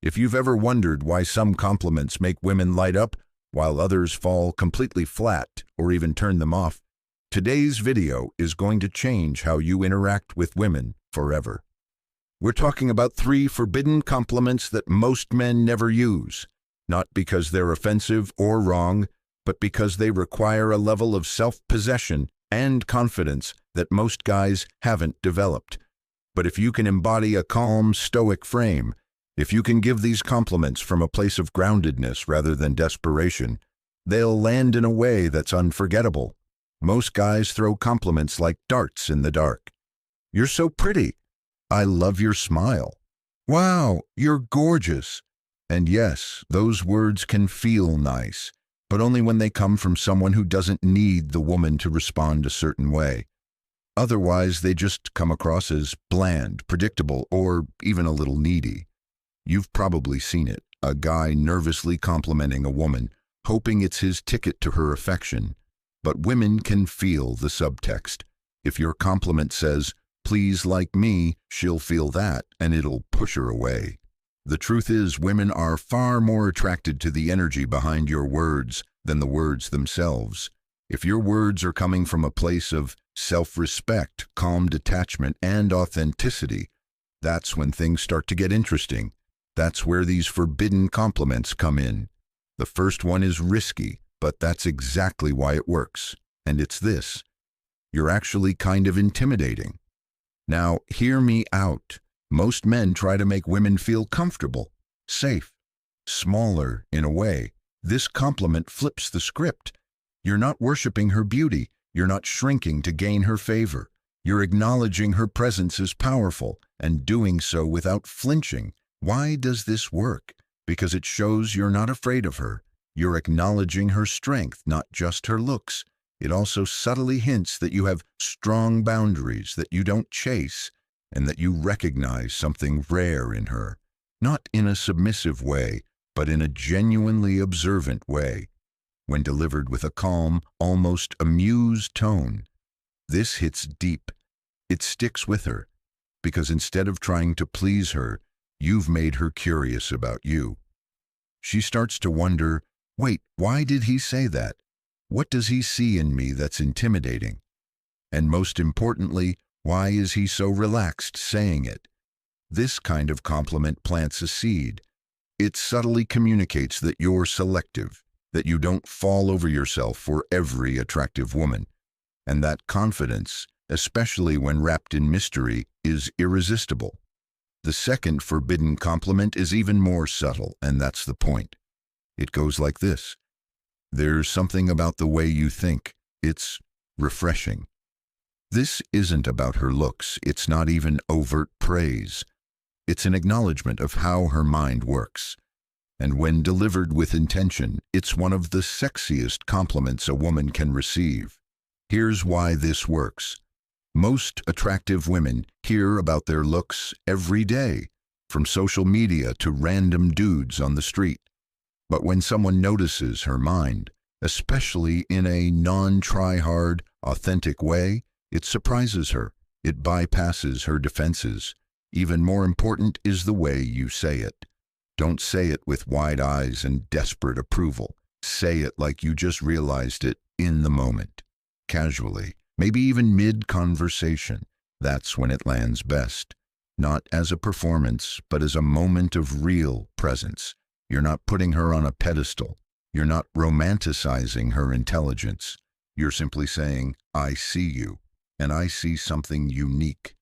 If you've ever wondered why some compliments make women light up while others fall completely flat or even turn them off, today's video is going to change how you interact with women forever. We're talking about 3 forbidden compliments that most men never use, not because they're offensive or wrong, but because they require a level of self-possession and confidence that most guys haven't developed. But if you can embody a calm, stoic frame, if you can give these compliments from a place of groundedness rather than desperation, they'll land in a way that's unforgettable. Most guys throw compliments like darts in the dark. "You're so pretty." "I love your smile." "Wow, you're gorgeous." And yes, those words can feel nice, but only when they come from someone who doesn't need the woman to respond a certain way. Otherwise, they just come across as bland, predictable, or even a little needy. You've probably seen it, a guy nervously complimenting a woman, hoping it's his ticket to her affection. But women can feel the subtext. If your compliment says, "Please like me," she'll feel that, and it'll push her away. The truth is, women are far more attracted to the energy behind your words than the words themselves. If your words are coming from a place of self-respect, calm detachment, and authenticity, that's when things start to get interesting. That's where these forbidden compliments come in. The first one is risky, but that's exactly why it works. And it's this: you're actually kind of intimidating. Now, hear me out. Most men try to make women feel comfortable, safe, smaller in a way. This compliment flips the script. You're not worshiping her beauty. You're not shrinking to gain her favor. You're acknowledging her presence as powerful and doing so without flinching. Why does this work? Because it shows you're not afraid of her. You're acknowledging her strength, not just her looks. It also subtly hints that you have strong boundaries, that you don't chase, and that you recognize something rare in her. Not in a submissive way, but in a genuinely observant way. When delivered with a calm, almost amused tone, this hits deep. It sticks with her, because instead of trying to please her, you've made her curious about you. She starts to wonder, wait, why did he say that? What does he see in me that's intimidating? And most importantly, why is he so relaxed saying it? This kind of compliment plants a seed. It subtly communicates that you're selective, that you don't fall over yourself for every attractive woman. And that confidence, especially when wrapped in mystery, is irresistible. The second forbidden compliment is even more subtle, and that's the point. It goes like this: "There's something about the way you think. It's refreshing." This isn't about her looks. It's not even overt praise. It's an acknowledgement of how her mind works. And when delivered with intention, it's one of the sexiest compliments a woman can receive. Here's why this works. Most attractive women hear about their looks every day, from social media to random dudes on the street. But when someone notices her mind, especially in a non-try-hard, authentic way, it surprises her. It bypasses her defenses. Even more important is the way you say it. Don't say it with wide eyes and desperate approval. Say it like you just realized it in the moment, casually. Maybe even mid-conversation. That's when it lands best. Not as a performance, but as a moment of real presence. You're not putting her on a pedestal. You're not romanticizing her intelligence. You're simply saying, "I see you, and I see something unique."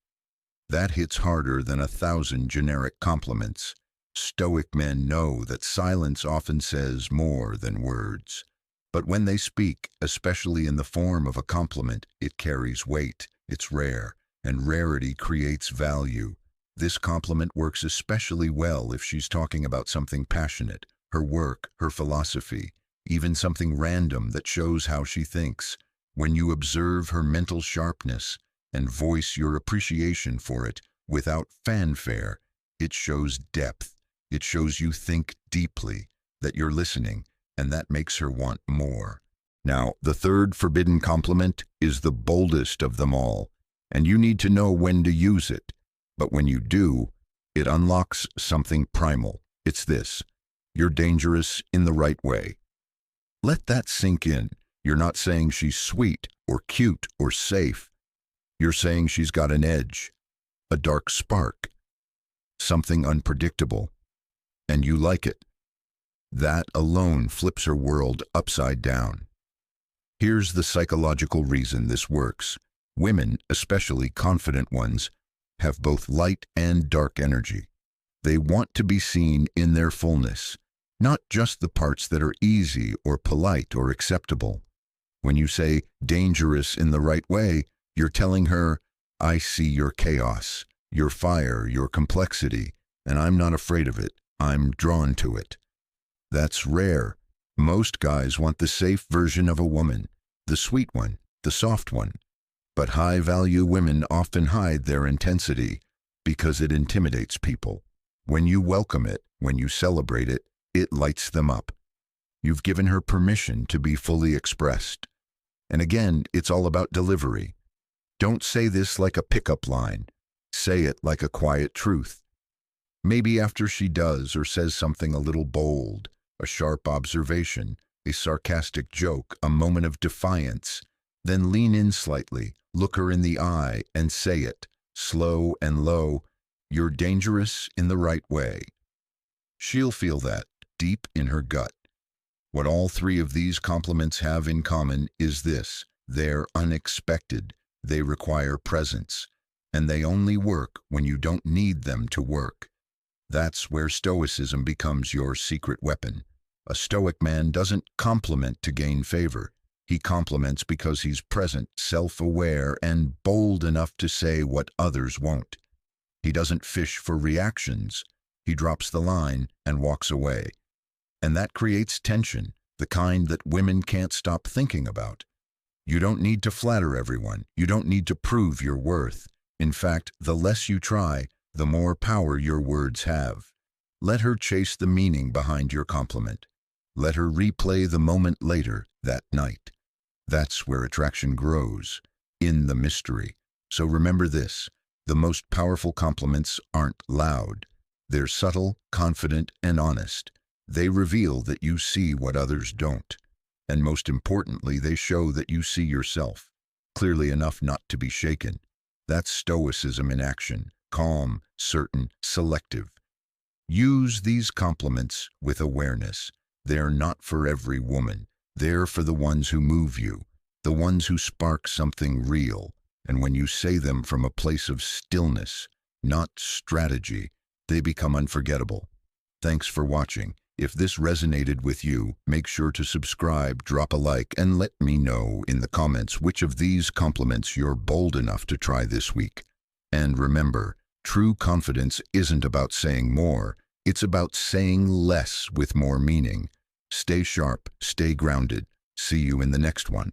That hits harder than 1,000 generic compliments. Stoic men know that silence often says more than words. But when they speak, especially in the form of a compliment, it carries weight, it's rare, and rarity creates value. This compliment works especially well if she's talking about something passionate, her work, her philosophy, even something random that shows how she thinks. When you observe her mental sharpness and voice your appreciation for it without fanfare, it shows depth. It shows you think deeply, that you're listening, and that makes her want more. Now, the third forbidden compliment is the boldest of them all, and you need to know when to use it. But when you do, it unlocks something primal. It's this: you're dangerous in the right way. Let that sink in. You're not saying she's sweet or cute or safe. You're saying she's got an edge, a dark spark, something unpredictable, and you like it. That alone flips her world upside down. Here's the psychological reason this works. Women, especially confident ones, have both light and dark energy. They want to be seen in their fullness, not just the parts that are easy or polite or acceptable. When you say dangerous in the right way, you're telling her, I see your chaos, your fire, your complexity, and I'm not afraid of it. I'm drawn to it. That's rare. Most guys want the safe version of a woman, the sweet one, the soft one. But high-value women often hide their intensity because it intimidates people. When you welcome it, when you celebrate it, it lights them up. You've given her permission to be fully expressed. And again, it's all about delivery. Don't say this like a pickup line. Say it like a quiet truth. Maybe after she does or says something a little bold, a sharp observation, a sarcastic joke, a moment of defiance, then lean in slightly, look her in the eye, and say it, slow and low, you're dangerous in the right way. She'll feel that deep in her gut. What all three of these compliments have in common is this: they're unexpected, they require presence, and they only work when you don't need them to work. That's where Stoicism becomes your secret weapon. A Stoic man doesn't compliment to gain favor. He compliments because he's present, self-aware, and bold enough to say what others won't. He doesn't fish for reactions. He drops the line and walks away. And that creates tension, the kind that women can't stop thinking about. You don't need to flatter everyone. You don't need to prove your worth. In fact, the less you try, the more power your words have. Let her chase the meaning behind your compliment. Let her replay the moment later, that night. That's where attraction grows, in the mystery. So remember this: the most powerful compliments aren't loud. They're subtle, confident, and honest. They reveal that you see what others don't. And most importantly, they show that you see yourself, clearly enough not to be shaken. That's Stoicism in action: calm, certain, selective. Use these compliments with awareness. They're not for every woman. They're for the ones who move you, the ones who spark something real. And when you say them from a place of stillness, not strategy, they become unforgettable. Thanks for watching. If this resonated with you, make sure to subscribe, drop a like, and let me know in the comments which of these compliments you're bold enough to try this week. And remember, true confidence isn't about saying more, it's about saying less with more meaning. Stay sharp, stay grounded. See you in the next one.